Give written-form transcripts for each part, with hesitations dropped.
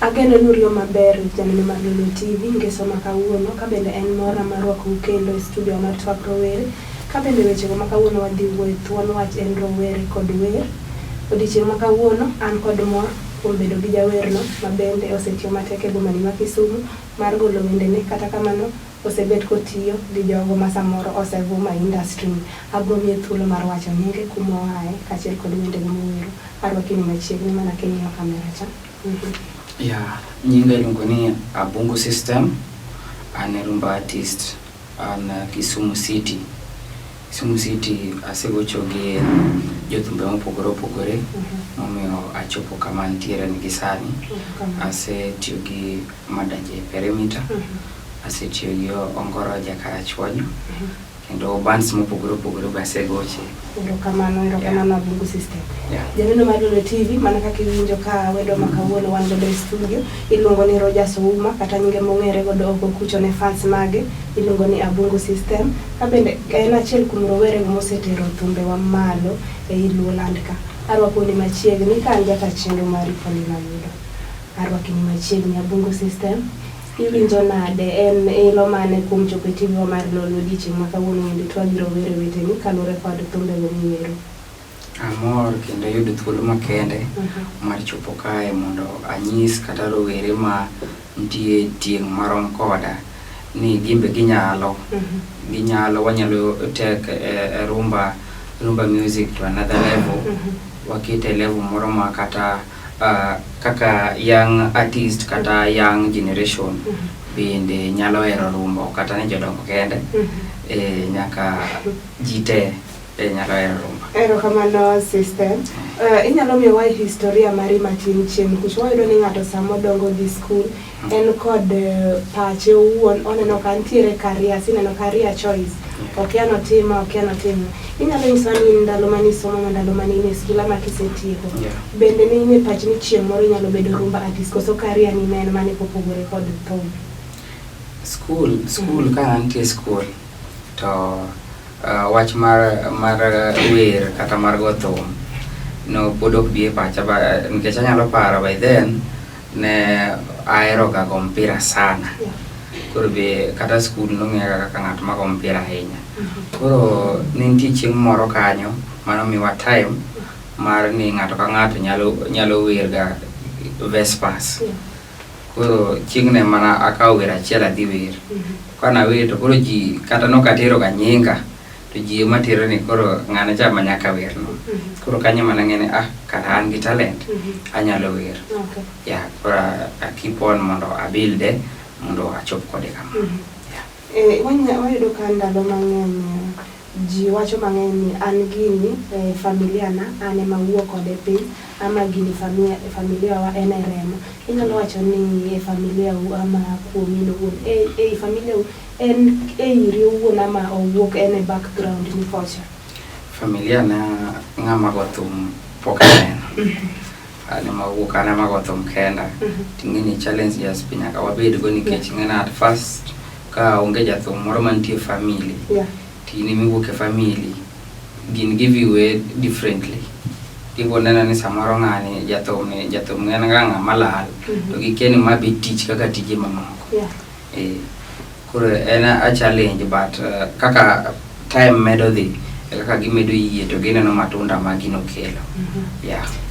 Ageno nurio maber janeno mar Lulu TV ngeso makawuono kabende en mora marwako kendo e studio mar Twak Rowere kabende wechego makawuono wadhi wuoyo thuon wach en rowere kod wer. Odiochieng' makawuono an kod mor kuom bedo gi jawerno mabende osetiyo matek e boma ma Kisumu mar golo wendene, kata kamano osebet kotiyo gi jogo ma samoro osevuma industry. Abro miye thuolo mar wacho nyinge kuma oaye kaachiel kod wendego mowero. Arwakini machiegni mana king'iyo kamera cha. Nyinga iluongo ni Abungu System, an rumba artist an Kisumu City. Kisumu City asegocho gi jothumbe mopogore opogore momiyo achopo kama ntiere nigi sani. Asetiyo gi Madanje Perimeter, asetiyo gi Ongoro Jakarachwonyo, kendo bands mopogore opogore basegoche. Erokamano Abungu System. Janeno mar Lulu TV mana kaka iwinjo ka wendo makawuono wan godo e studio iluongo ni Rogers Ouma, kata nyinge mong'ere godo oko kucho ne fans mage iluongo ni Abungu System. Kabende en achiel kuom rowere mosetero thumbe wa malo e Luoland ka. Arwakoni machiegni ka an jata chenro mar Paulina Yudo. Arwakini machiegni Abungu System. Iwinjo nade en ilo mane kuom chopo TV mar Lulu odiochieng' makawuono mondo twagi rowere weteni kaluwore kod thumbego miwero? Amor kendo yudo thuolo makende mar chopo kae mondo anyis kata rowere ma nitie tieng' marom koda ni gimbe ginyalo wanyalo take rumba music to another level. Wakite level moro ma kata kaka young artist kata young generation bende nyalo hero rumba, kata ne jodongo kende nyaka jite nyalo hero rumba. Erokamano System. Inyalo miyowa historia mari matin chien kuch wayudo ni ng'ato samo dongo gi school en kod pache owuon oneno ka ntiere career, sineno career choice. Okiano timo. Inyalo nyisa ni ndalo mani somo ndalo mani in e skul ama kisetieko. Bende ni in e pach ni chieng' moro inyalo bedo rumba artist koso career ni en mane popogore kod thum? School ka antie school to wach mar wer kata mar go thum no podok bi e pacha nikech anyalo paro by then ne ahero ga go mpira sana. Koro be kata school nong'eya kaka ng'at ma go mpira ahinya. Koro ne nitie chieng' moro kanyo mano miwa time mar ni ng'ato ka ng'ato nyalo wer ga Vespers. Koro chieng' ne mana akawo wer achiel adhi wer. Kana wer to koro ji kata nokatero ga nyinga to ji matero ni koro ng'ane cha manyaka wer no. Koro kanyo mana ng'ene kata an gi talent anyalo wer. Koro I keep on mondo abilde mondo achop kode kama. Wayudo ka ndalo mang'eny ji wacho mang'eny ni an gini familia na ane mawuok kode piny ama gini familia wa en remo. Inyalo wacho ni familia u ama kuomino uon familia u en iri uon ama owuok en background ni kocha? Familia na ng'ama go thum pok aneno. Ane mawuok ane mago thum kenda. Ting'eni challenge jas pinya ka wabed go nikech ng'ena at first ka onge jathum moro mantie family. Tini miwuok e family gin give you way differently. Ibo nena ni samoro ng'ani jathum ng'en ga ng'ama lal to gikeni mabe tich kaka tije mamoko. Koro en a challenge but kaka time medo dhi kaka gimedo yie to gineno matunda ma gino kelo.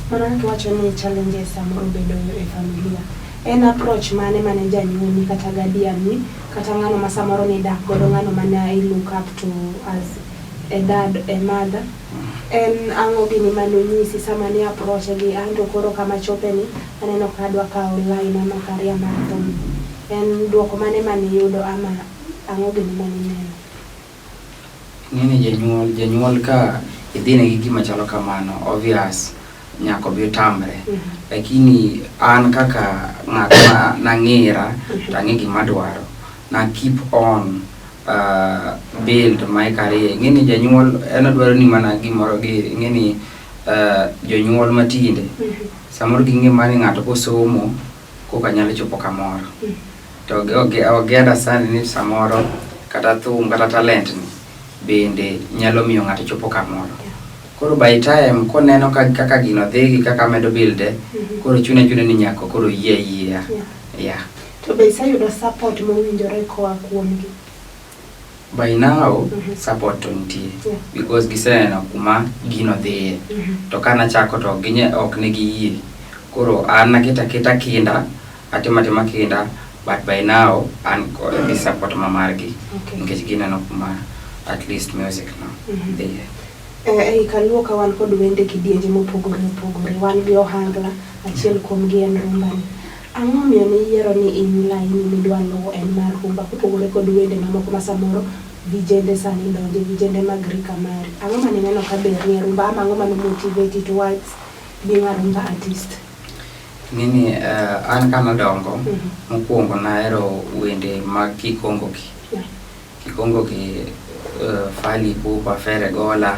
Mana kiwacho ni challenges samoro bedo e familia. En approach mane janyuomi kata guardian kata ng'ano ma samoro ni dak godo ng'ano mane I look up to as a dad, a mother. En ang'o gini manonyisi sama ni approach gi anto koro kama chopeni aneno ka adwa kawo line ama career mar thum. En duoko mane yudo ama ang'o gini maneno? Ng'eni janyuol ka idhine gi gima chalo kamano obvious nyako bi tamre. Lakini an kaka ng'at ma nang'ira tangi gima dwaro na keep on build my career. Ng'eni janyuol en dwaro ni mana gimoro gi ng'eni jonyuol matinde samoro ging'e mani ng'ato kosomo koka nyalo chopo kamoro. To ogenda sana ni samoro kata thum kata talent ni bende nyalo miyo ng'ato chopo kamoro. Koro by time koneno kaka gino dhi kaka medo builde koro chune ni nyako koro yie. Yeah. To be sayudo support mowinjore koa kuomgi. By now support to nitie because giseneno kuma gino dhi. To kana chako to ginye ok ne giyie. Koro an naketa kinda atima kinda, but by now an gi support mamargi. Nikech gineno kuma at least music no dhi. Kaluo ka wan kod wende kidienje mopogore wan gi ohangla achiel kuom gi en rumba ni. Ang'o miyo ni yiero ni in line midwa luwo en mar rumba kopogore kod wende mamoko ma samoro vijende sani donje vijende mag rika mari. Ang'o ma nineno ka ber ni rumba ama ang'o ma motivate towards being a rumba artist? Nini an kana dongo mokuongo naero wende mag Kikongo ki Fally Ipupa, Fere Gola.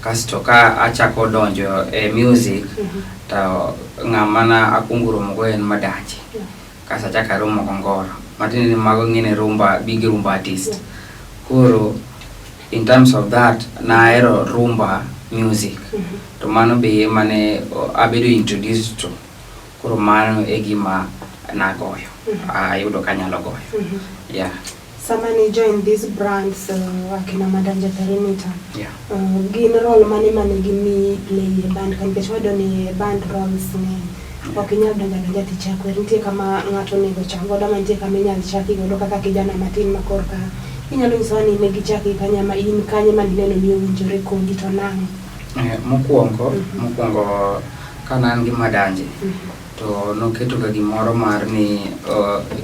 Kasto ka achako donjo music to ng'ama na akunguro mogo en Madachi. Kasa chaka romo Kongoro matini mago ngine big rumba artist. Koro in terms of that naero rumba music to mano be mane abedo introduced to. Koro mano e gima nagoyo ayudo kanyalo goyo. Yeah. Samani join these brands akina Madam Jatarenita. Yeah. Gin role mane gimi play e band kan kechwado ni band roles ne. Okinyal donja tichako nitie kama ng'ato nego chango da mantie kama inyal chaki godo kaka kijana matin makorka. Inyalo nyiso ni negi chaki kanyama in kanye maneno ni owinjore kondi to nang. Mokuongo kana an gi Madanje. To noketo ga gimoro mar ni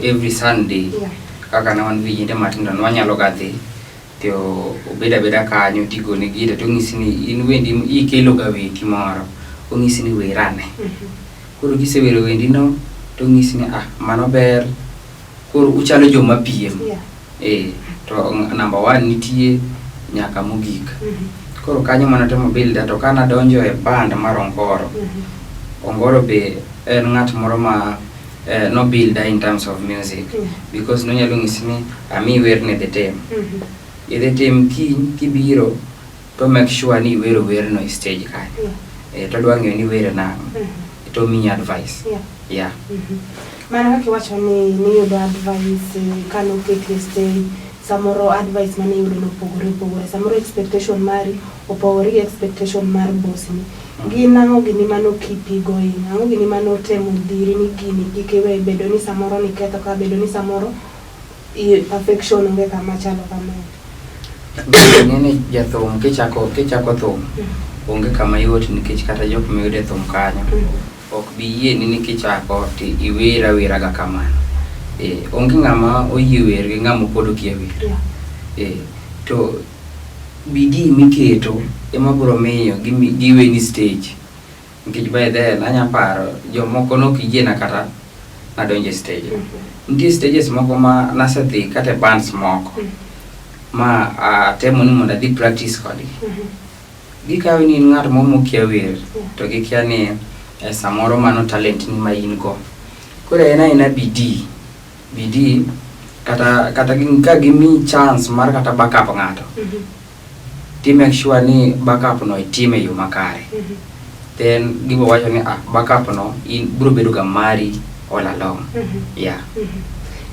every Sunday. Kaka na wan vijende matindo nwanyalo gadhi to beda kanyo tigo ne gida to ngisi ni in wendi ikelo ga weti moro ongisi ni werane. Koro gisewero wendi no to ngisi ni mano ber koro uchalo joma piem. To number 1 nitie nyaka mogik. Koro kanyo mana temo build to kana donjo e band mar Ongoro be en ng'at moro ma no builder in terms of music because no nyalo ngisi ni ami werne the team. The team kibiro to make sure ni wero no stage kai. To dwango ni wero na to mi advice. Yeah. Mana kiwacho ni yudo advice kano kete stage samoro advice mane yudo no pogore samoro expectation mari opogore expectation mar boss ni. Ginango gini mano keep going. Ango gini mano temo diri ni gini gikewe bedo ni samoro ni keto ka bedo ni samoro perfection nge kama chalo kama. Nini jathum kichako thum. Onge kama yot nikech kata jok miyude thum kanyo. Ok biye nini kichako ti iwera ga kamano. Onge ng'ama oyiwer gi ng'ama pod okia wer. To bidi miketo ema bro miyo giwe ni stage. Nikech by then anya paro jomoko no kijena kata na donje stage. Ndi stages moko ma nasedhi kata bands moko. Ma temo ni mondo adhi practice kodi. Gikawe ni ng'at mokia wer to gikia ni samoro mano talent ni ma in go. Koro ena bidi kata ka gimi chance mar kata backup ng'ato. Ti make sure ni backup no itime yo makare. Then gibo wacho ni backup no in bro bedo ga mari all along. Yeah.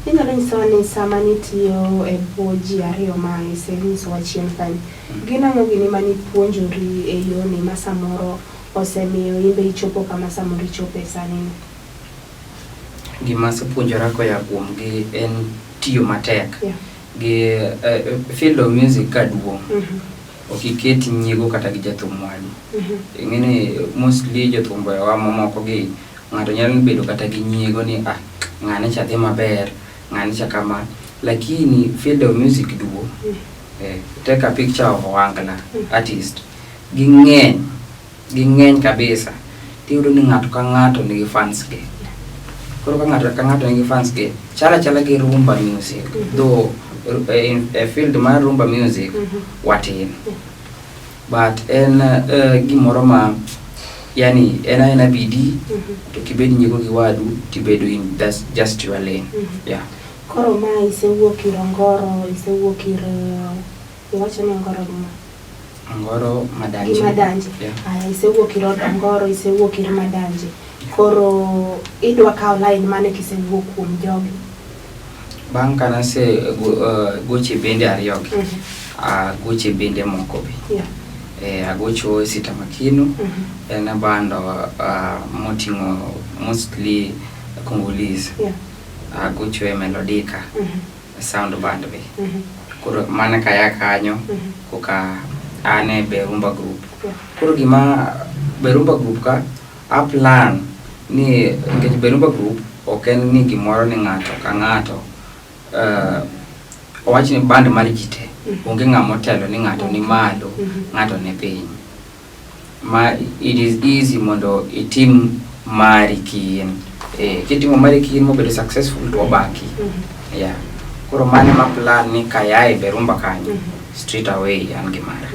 Inyalo nyiso ni sama nitiyo e boji ariyo ma isenyiso wachien kanyo. Ginang'o gini mani puonjori e yo ni masamoro osemiyo imbe ichopo kama samoro ichopo e sani. Gima sepuonjora koya kuom gi en tiyo matek. Gi field of music kaduong. Okiketi nyiego kata gi jathum wadu. Ngene mostly jathum wa mamoko gi ng'ato nyalo bedo kata gi nyiego ni ng'ane cha dhi maber, ng'ane cha kama, lakini field of music duo. Take a picture of Wangala artist. Ging'eny kabisa. Tiyudo ni ng'ato ka ng'ato nigi fans ge. Koro ka ng'ato nigi fans ge, chala gi rumba music. Though in a field mar rumba music watin. But en gimoro ma yani ena bidi to kibedi nyigo gi wadu tibedo in that's just your lane. Yeah. Koro ma isewuok ir Ongoro, isewuok ir iwacho ni Ongoro ma Ongoro Madanje. Gi Madanje. Aya isewuok ir Ongoro, isewuok ir Madanje. Koro idwa kawo line mane kisewuok kuom jogi? Bang' kana se goche bende ariyogi. Goche bende moko be. Agocho Sita Makinu. En bando moting'o mostly Congolese. Agocho Melodica. Sound band be. Koro mana kaya kanyo koka ane Berumba Group. Koro gima Berumba Group ka plan ni ngech Berumba Group oken ni gimoro ni ng'ato ka ng'ato owach ni band mar jite onge ng'amo telo ni ng'ato ni malo ng'ato ne piny ma it is easy mondo itim mari kien kitimo mari kien mobedo successful to baki koro mane ma plan ni kayae Berumba kanyo straight away an gimara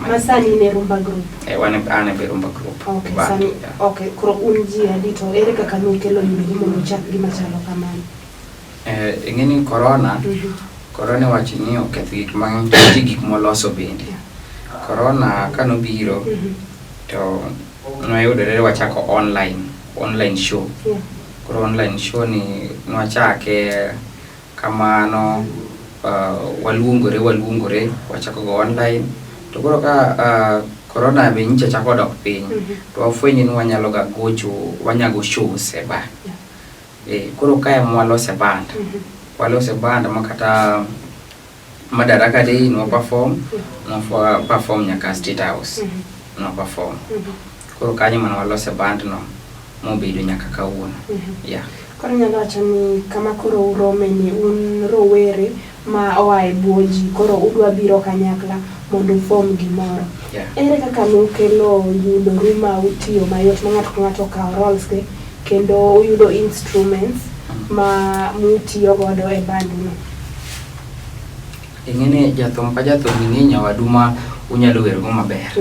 Masani ne Rumba Group. Ane Berumba Group. Okay, sani. Okay, kuro unji adito ere kaka nukelo yudo mondo chak gima chalo kamano. Ingeni corona wachi ni oketho gik mang'eny gik moloso bende. Corona kano biro to noyudore wachako online show. Koro online show ni nwachake kamano waluongore wachako go online to koro ka corona be nyicha chako dok piny to wafwenyi ni wanyalo ga gocho wanyago shows e ba koro kae mwalose band makata Madaraka Day no perform nyaka State House no perform koro kanyo mana walose band no mobedo nyaka kawuono Koro nyalo wacho ni kama koro urome ni un rowere ma oae buoji koro udwa biro kanyakla mondo form gimoro. Ere kaka nukelo yudo ruma utiyo mayot ma ng'ato kawo roles ke kendo uyudo instruments ma mutiyo godo e bandu no? Ingene jathum ka jathum ing'enya waduma unyalo wergo maber.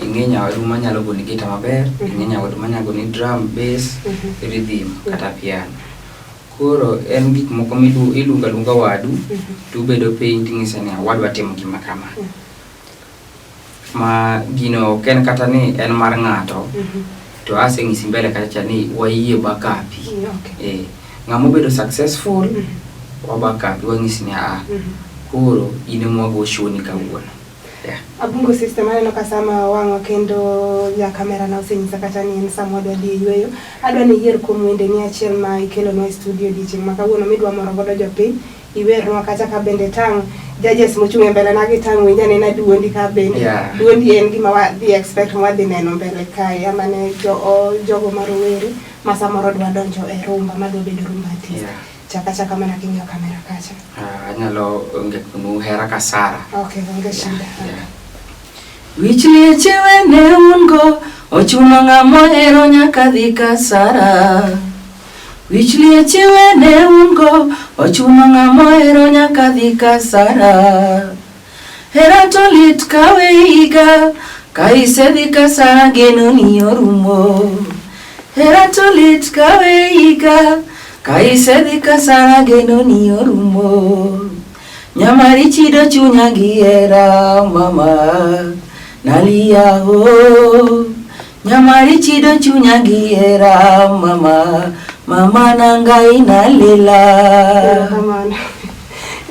Ing'enya waduma nyalo goni gita maber, ing'enya waduma nyalo goni drum, bass, rhythm kata piano. Koro en gik moko ilunga wadu to bedo painting isene wadwa timo gima kama. Ma gino ken kata ni en mar ng'ato to aseng'isi mbele kacha ni wayie bakapi. Ng'amo bedo successful wabakapi wang'isi ni koro ine mwago shoni kawuono. Abungo system aneno kasama wang'o kendo ya kamera na usenyisa kata ni en sama wadwa dhi yweyo. Adwa ni yier kuom wende ni achiel ma ikelo no studio dichieng' ma kawuono midwa moro godo jopiny iwerno kata ka bende tang' judges mochung' e mbele na gitang' winja nena duondi ka bende duondi en gima wadhi expect wadhi neno mbele kae ama ne jogo marowere ma samoro dwa donjo e rumba madwa bedo rumba artist. Chaka mana kinyo kamera kacha. Anyalo ngekunu hera kasara. Okay, onge shida. Wichlie chewe ne ungo ochuno ng'amo hero nyaka dhi kasara. Wichlie chewe ne ungo ochuno ng'amo hero nyaka dhi kasara. Hera to lit kawe higa ka isedhi kasara geno ni orumo. Hera to lit kawe higa Kaisedi kasara geno ni orumo. Nyamari chido chunya giera mama nalia ho. Nyamari chido chunya giera mama nangai nalila. Kamana.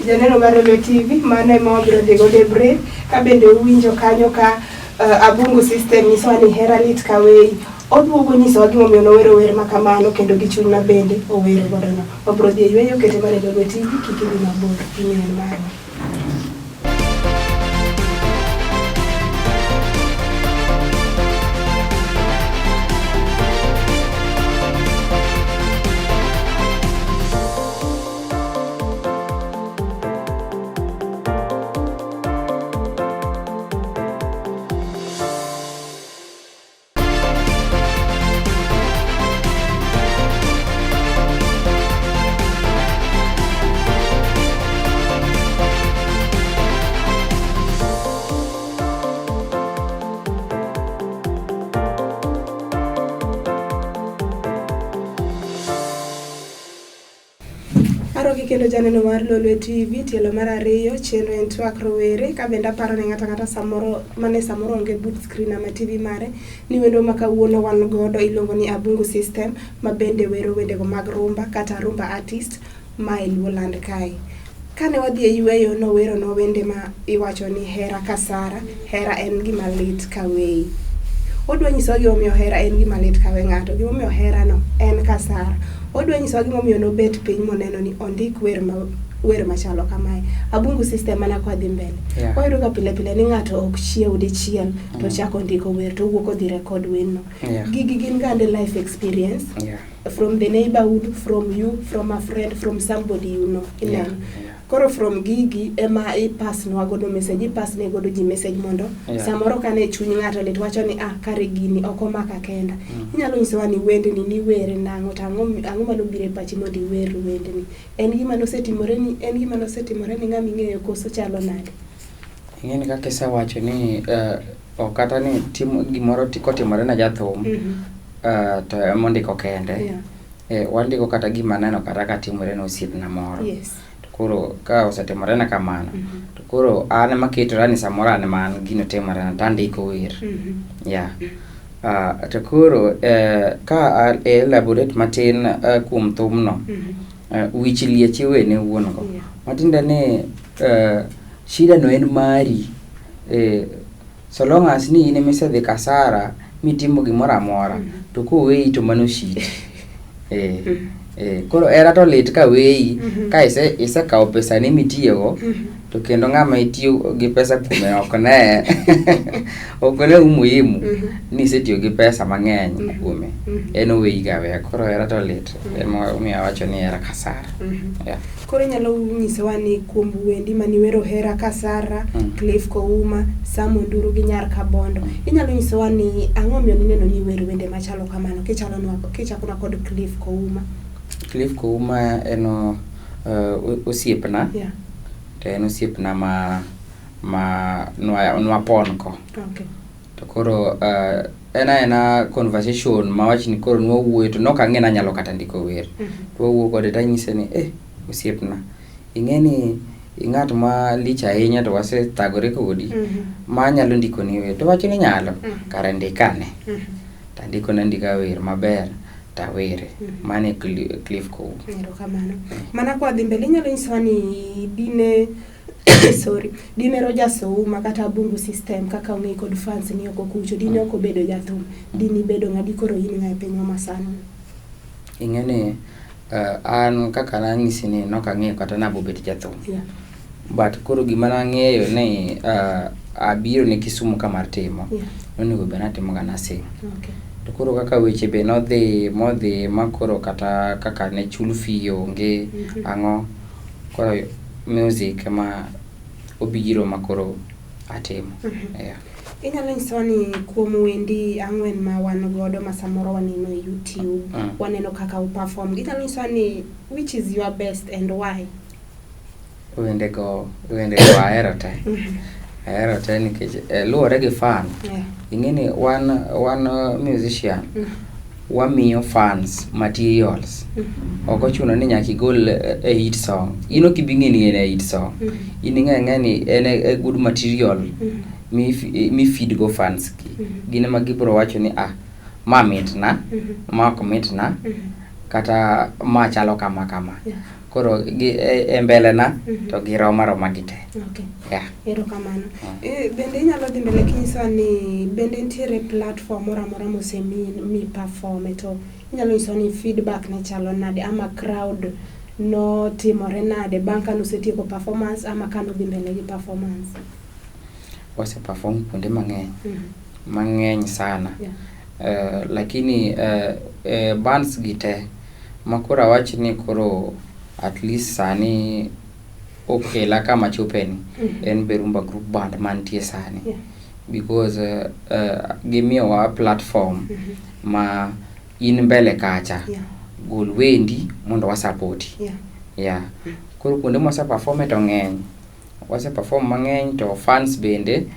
Janeno Marolo TV mane mobro de Godebre ka bende uwinjo kanyo ka Abungo system niswani hera lit kawe. Oduogo nyiso gimo miyo wero wer makamano kendo gi chuny ma bende owero godo no. Obro dhi yweyo kete mane Gogo TV kikidhi mabor kinyen maro. Magi kendo janeno mar Lolwe TV tielo mar ariyo chenro en twak rowere ka bende aparo ne ngata samoro onge but screen ama TV mare ni wendo ma kawuono wan godo iluongo ni Abungu System ma bende wero wendego mag rumba kata rumba artist ma Luoland kae. Kane wadhi e yueyo no wero no wende ma iwacho ni hera kasara, hera en gima lit ka weyi. Odwa nyiso gi omiyo hera en gima lit ka we ng'ato, gima omiyo hera no en kasara. Odwa nyiso gima omiyo no bet piny moneno ni ondik wer machalo kamae. Abungu System mana kwa dhi mbele. Oyudo ka pile ni ng'ato ok chiew dichiel to chako ndiko wer to wuok odhi record weno. Gigi gin gande life experience from the neighborhood, from you, from a friend, from somebody you know. Koro from gigi ema ipass nwa godo message, ipass ne godo ji message mondo samoro kane chuny ng'ato lit wacho ni kare gini oko maka kenda. Inyalo nyisowa ni wende ni were nang'o to ang'o mano biro e pachi mondo iwer wende ni. En gima nosetimore ni ng'ama ing'eyo koso chalo nade. Ing'eni kaka isewacho ni kata ni timo gimoro kotimore na jathum to emondiko kende. Wandiko kata gima neno kata ka timore na osiepna moro. Koro ka osetimore na kamano to koro an ema ketora ni samoro an man gino timore na tandiko wer. To koro ka elaborate matin kuom thumno, wich liech iwene wuon go. Matiende ni shida no en mari. So long as ni ine misedhi kasara mitimo gimoro amora to koweyi to mano shida. Koro era to lit ka weyi ka isekawo pesa ni mitiyogo to kendo ng'ama itiyo gi pesa kuome ok ne umuhimu ni isetiyo gi pesa mang'eny kuome, en oweyi gawe. Koro era to lit ema omiyo awacho ni era kasara. Koro nyalo nyisowa ni kuom wendi mani wero hera kasara, Cliff Kouma, Sam Onduru gi Nyar Kabondo, inyalo nyisowa ni ang'o miyo nineno ni wero wende machalo kamano kichakona kod Cliff Kouma. Cliff Kouma eno osiepna. To en osiepna ma nwa ponko. To koro ena conversation ma wach ni koro nwawuoyo to nok ang'e nanyalo kata ndiko wer. To wawuoyo kode tanyise ni osiepna, ing'eni ing'at ma lich ahinya to wasethagore kodi ma nyalo ndiko ni wer. To wacho ni nyalo kare ndikane. Tandikone ndika wer maber tawere. Mane Cliff Kouma. Erokamano. Mana kwa dhi mbele inyalo nyisowa ni dine Rogers Ouma kata Abungu System kaka ong'e kod fans ni oko kucho, dine oko bedo jathum, dini bedo ng'adi koro in ng'ae pinywa masano. Ing'eni an kaka nanyisi ni nok ang'eyo kata nabo bet jathum. But koro gima nang'eyo ni abiro ne Kisumu kamar timo. Nonego be natimo ga nursing. To koro kaka weche be modhi makoro kata kaka ne chul fee onge ang'o, koro music ma obiro makoro atimo. Inyalo nyisowa ni kuom wendi ang'wen ma wan godo ma samoro waneno e YouTube, waneno kaka uperform. Inyalo nyisowa ni which is your best and why? Wendego ahero te. Ahero te nikech luwore gi fan. Ing'eni one musician wamiyo fans materials. Ok ochuno ni nyaka igol a hit song. In ok ibi ng'e ni en a hit song. In ing'e ni en a good material mi feed go fans ki. Gine ma gibro wacho ni ma mitna, ma ok mitna, kata ma chalo kama. Koro e mbele na to giroma gite. Erokamano. Bende inyalo dhi mbele kinyisowa ni bende nitiere platform moro amora mi perform to inyalo nyisowa ni feedback ne chalo nade ama crowd no timore nade bang' ka nosetieko performance ama ka nodhi mbele gi performance. Wase perform kuonde mang'eny sana. Lakini bands gite makoro awach ni koro at least sani okela kama chopeni en Berumba Group Band mantie sani. Because gimiyowa platform ma in mbele kacha gol wendi mondo wasapoti. Koro kuonde mwasa perform to ng'eny. Wase perform mang'eny to fans bende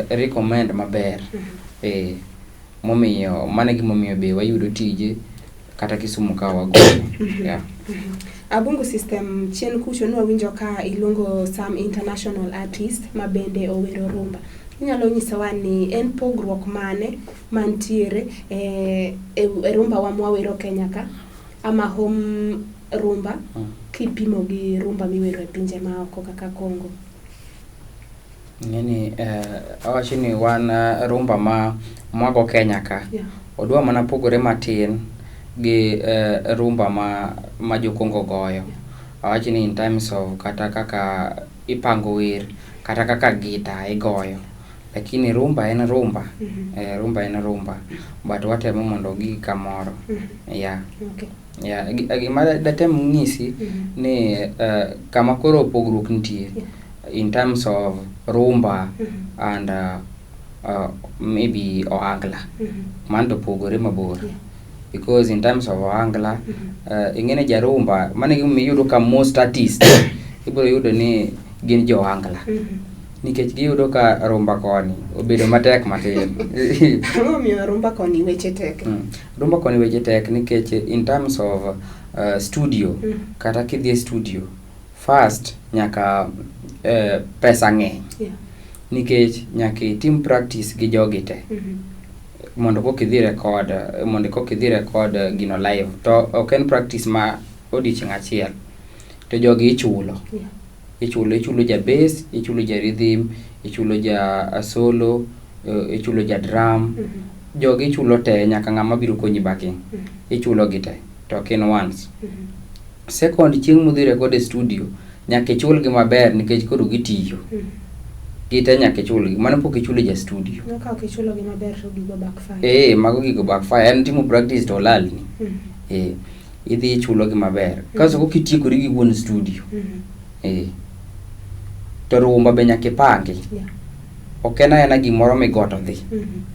recommend maber. Momiyo mane gimomiyo be wayudo tije kata Kisumu ka wagole. Abungu System chien kucho nwawinjo ka iluongo some international artist ma bende owero rumba. Inyalo nyisowa ni en pogruok mane mantiere e rumba wa mwawero Kenya ka ama home rumba kipimo gi rumba miwero e pinje maoko kaka Congo? Ngeni awacho ni wan rumba ma mwago Kenya ka odwa mana pogore matin gi rumba ma jo Congo goyo. Awacho ni in terms of kata kaka ipango wer kata kaka gita igoyo, lakini rumba en rumba. Rumba en rumba, but watemo mondo gi kamoro. Gima datem ng'isi ni kama koro pogruok nitie in terms of rumba and maybe ohangla. Mando pogore mabor. Because in terms of ohangla, ingene jarumba, mane gimiyudo ka most artists ibiro yudo ni gin jo ohangla. Nikech giyudo ka rumba koni obedo matek matin. Miyo rumba koni weche tek. Rumba koni weche tek nikech in terms of studio, kata kidhi studio, first nyaka pesa ng'eny. Nikech nyaka itim practice gi jogi te. Mondo kokidhi record gino live. To ok en practice ma odiochieng' achiel. To jogi ichulo. Ichulo ja bass, ichulo ja rhythm, ichulo ja solo, ichulo ja drum. Jogi ichulo te nyaka ng'ama biro konyi backing. Ichulo gi te. To ok in once. Second, chieng' mudhi record e studio, nyaka ichul gi maber nikech koro gitiyo. Gite nyaka ichulgi, mano pok ichulo ja studio. Ka ok ichulo gi maber to gigo backfire. Mago gigo backfire. En timo practice to lalni. Idhi ichulo gi maber. Kaso kokitiekori gi wuon studio. To rumba be nyaka ipangi. Ok en gimoro migoto dhi.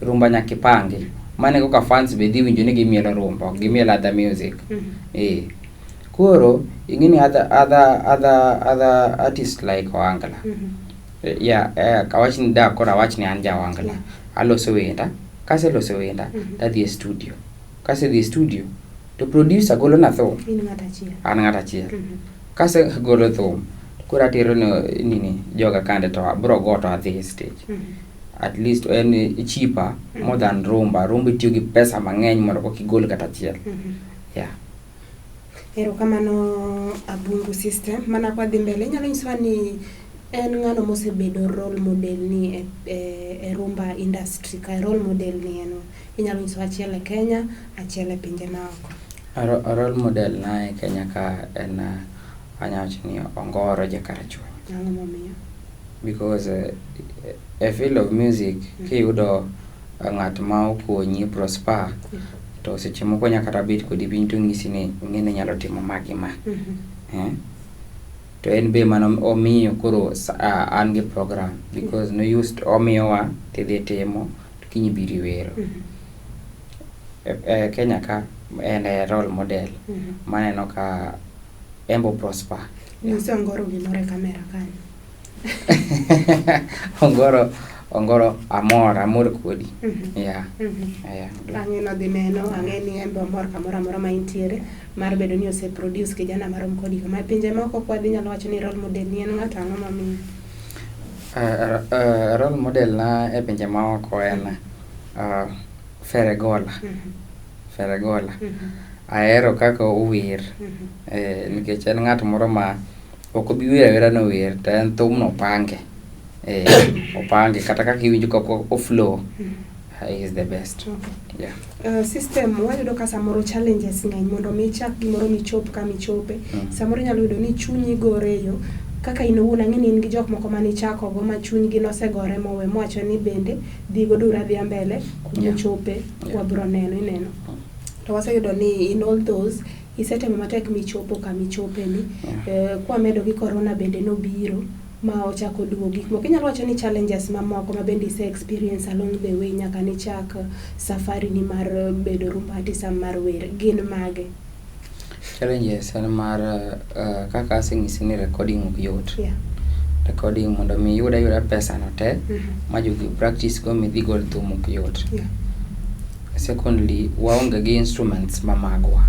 Rumba nyaka ipangi. Mane kaka fans be dhi winjo ni gimielo rumba, ok gimielo other music. Koro ingini other artists like ohangla. Kawach ni da kora wach ni anja ohangla. Aloso wenda, kase loso wenda, tadhi e studio. Kase dhi e studio, to producer golo na thum. An ng'ata achiel. Kase golo thum, kura atero nini joga kande to bro go to adhi stage. At least en cheaper more than rumba. Rumba itiyo gi pesa mang'eny mondo kok igol kata achiel. Erokamano Abungu System. Mana kwa dhi mbele, inyalo nyisowa ni en ng'ano mosebedo role model ni e rumba industry ka role model ni eno. Inyalo nyisowa achiel e Kenya, achiel e pinje maoko. Role model na e Kenya ka en anyawacho ni Ongoro Jakarachuonyo. Ang'o momiyo? Because a field of music kiyudo ng'at ma okonyi prosper, to seche moko nyaka tabet kodi piny to ng'isi ni ng'ene nyalo timo magi ma. To en be mano omiyo koro an gi program, because no used omiyowa tidhi timo to kinyi biri wero. Kenya ka en role model maneno ka embo prosper. Nyiso Ongoro gimore kamera kanyo. Ongoro amor kodi. Ang'e no dhi neno, ang'e ni embo amor kamoro ma intiere mar bedo ni ose produce kijana marom kodi kama pinje moko kwa dhi nyalo wacho ni role model ni en ng'ato ang'o momiyo? Role model na e pinje maoko en Feregola. Ahero kaka ower. Nikech en ng'at moro ma ok obi wer awera no wer, to en thum no opange. Opange kata kaka iwinjo ka o-flow. He is the best. System wayudo ka samoro challenges ng'eny mondo mi chak gimoro michop ka michope. Samoro nyalo yudo ni chunyi goreyo kaka inowuon ang'e ni in gi jok moko mani chako go ma chunygi nosegore mowe mowacho ni bende dhi go dura dhi mbele kuchope wabro ineno. To waseyudo ni in all those isetemo matek michopo ka michope ni. Kwa medo gi corona bende nobiro ma ochako duogo gik moko. Inyalo wacho ni challenges mamoko ma bende ise experience along the way nyaka ni chak safari ni mar bedo rumba artist mar wer gin mage? Challenges en mar kaka aseng'isi ni recording ok yot. Recording mondo mi yuda pesa no te ma jogi practice go midhi gol thum ok yot. Secondly, waonge gi instruments mamagwa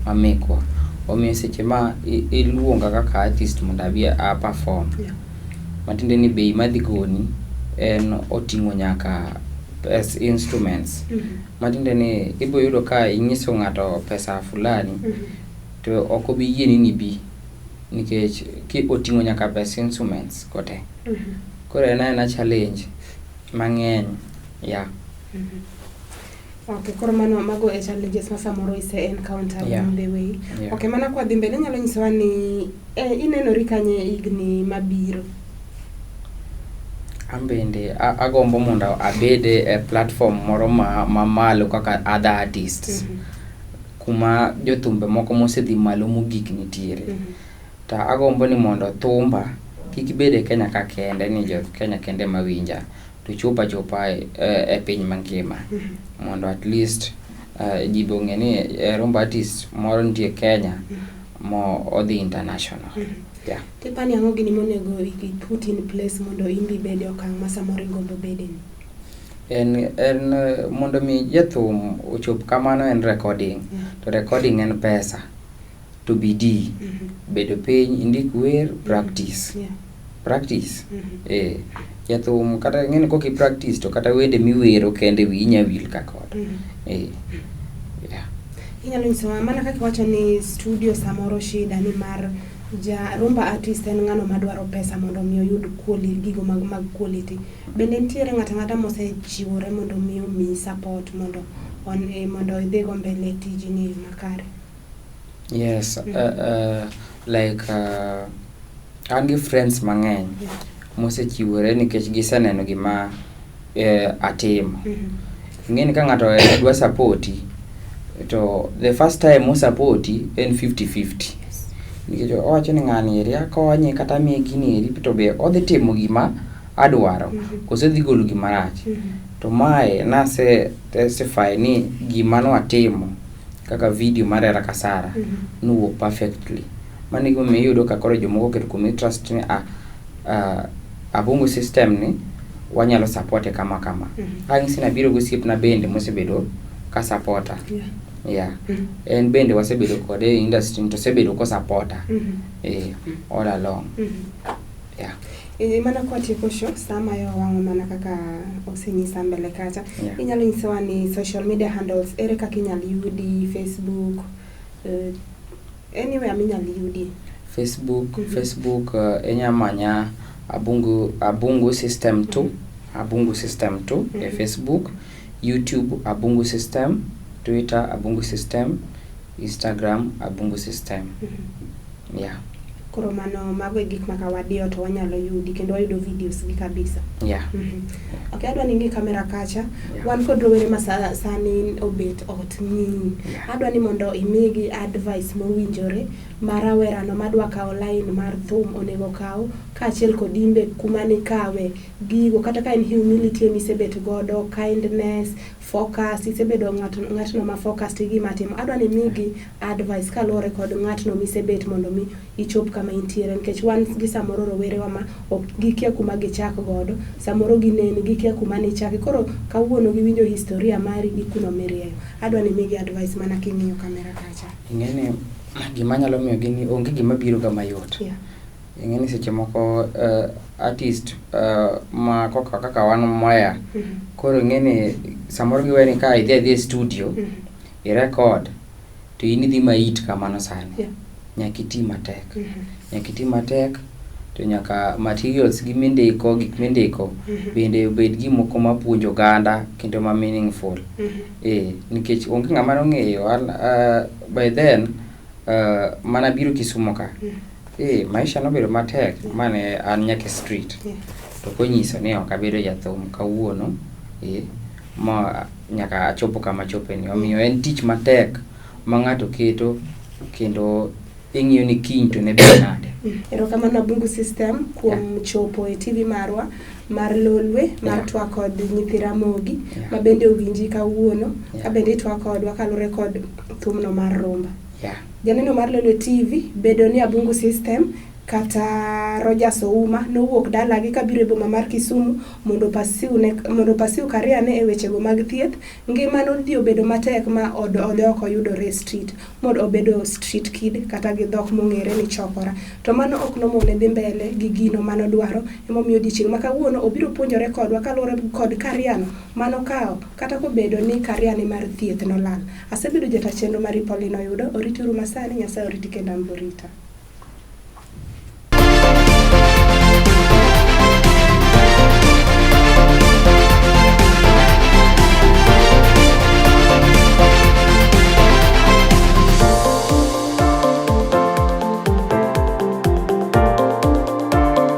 mamekwa. omiyo seche ma iluonga kaka artist mondo abi a perform matiende ni bei madhi goni en oting'o nyaka instruments matiende ni ibo yudo ka inyiso ng'ato pesa fulani to ok obi yieni ni bi nikech ki oting'o nyaka pesa instruments kote koro en challenge mang'eny Okay, koro mano mago e challenges ma samoro ise encounter on the way. Okay, mana kwa dhi mbele nyalo nyisowa ni inenori kanye higni mabiro? Ambende agombo mondo abede e platform moro ma malo kaka other artists kuma jothumbe moko mosedhi malo mogik nitiere ta agombo ni mondo thumba kik bede Kenya ka kende ni jo Kenya kende mawinja to chopa e piny mangima mondo at least jibonge ni rumba artist moro nitie Kenya mo odhi international. Tipani ang'o gini monego i put in place mondo imbi bede okang' ma samoro igombo bede ni? En mondo mi jathum ochop kamano en recording. To recording en pesa. To bidii. Bedo piny indik wer practice. Practice. Jathum kata ng'eni koki practice to kata wende miwero kende wi inya wil ka kod. Inyalo nyisowa mana kaka wacho ni studio samoro shida ni mar rumba artist en ng'ano madwaro pesa mondo mi oyud gigo mag quality. Bende nitiere ng'ata mosechiwore mondo mi support mondo idhigo mbele tijini makare? Yes, like an gi friends mang'eny mosechiwore nikech giseneno gima atimo. Ng'eni ka ng'ato dwa supporti to the first time mo supporti en 50-50. Nikech owacho ni ng'ani eri akonye kata miye gini eri to be odhi timo gima adwaro kose dhi golo gima rach. To mae nase testify ni gima no atimo kaka video mar Era Kasara nuwo perfectly. Mani go me yudo ka koro jomoko keto kuom trust ni Abungu system ni wanyalo support kama. Ang' sina biro gosiep na bende mosebedo ka supporter. En bende wasebedo kode industry to sebedo ko supporter all along. Mana kwa tieko show sama yo wango mana kaka osenyisa mbele kacha. Inyalo nyisowa ni social media handles ere kaka inyalo yudi Facebook anywhere minyalo yudi? Facebook enyamanya Abungu System 2 Abungu System 2 Facebook, YouTube Abungu System, Twitter Abungu System, Instagram Abungu System. Koro mano mago gik makawadio to wanyalo yudi kendo wayudo videos gi kabisa. Okay, adwa ningi kamera kacha. Wan kod rowere ma sani obet ot ni. Adwa ni mondo imigi advice mowinjore marawera no madwa kawo line mar thum onego kawo kaachiel kod imbe kuma ni kawe gigo kata ka en humility misebet godo, kindness, focus, isebedo ng'atno ma focus gi matimo. Adwa ni migi advice kalore kod ng'atno misebet mondo mi ichop kama intiere nikech wan gi samoro rowere wa ma ok gikia kuma gichak godo, samoro gineni gikia kuma ni chaki. Koro kawuono giwinjo historia mari gi kuno mirieyo. Adwa ni migi advice mana king'iyo kamera kacha. Ing'eni gima nyalo miyo gini onge gima biro ga mayot. Ing'eni seche moko artist ma kaka wan moya koro ing'eni samoro giweni ka idhi studio i record to in idhi mait kamano sani nyaka iti matek to nyaka materials gik mindiko bende obed gimoko mapuonjo oganda kendo ma meaningful. Nikech onge ng'ama nong'eyo by then mana biro Kisumo ka maisha nobedo matek mane an nyaka street to konyiso ni ok abedo jathum kawuono ma nyaka achopo kama chopeni. Omiyo en tich matek ma ng'ato keto kendo ing'iyo ni kiny to ne bed nade. Erokamano Abungu System kuom chopo e TV marwa mar Lolwe mar twak kod nyithi Ramogi ma bende owinji kawuono ka bende twak kodwa kalore kod thumno mar rumba. Janeno mar Lolwe TV bedo ni Abungu System kata Rogers Ouma nowuok dalagi kabiro e boma mar Kisumu mondo pasiu kariane e wechego mag thieth. Ngima nodhi obedo matek ma odok oyudore street mondo obedo street kid kata gi dhok mong'ere ni chokora. To mano ok nomone dhi mbele gi gino manodwaro, emomiyo odiochieng' ma kawuono obiro puonjore kodwa kaluwore kod kariano manokawo kata kobedo ni kariane mar thieth nolal. Asebedo jata chenro mar Pauline Oyudo, orituru masani, Nyasaye oriti kendo an Borita.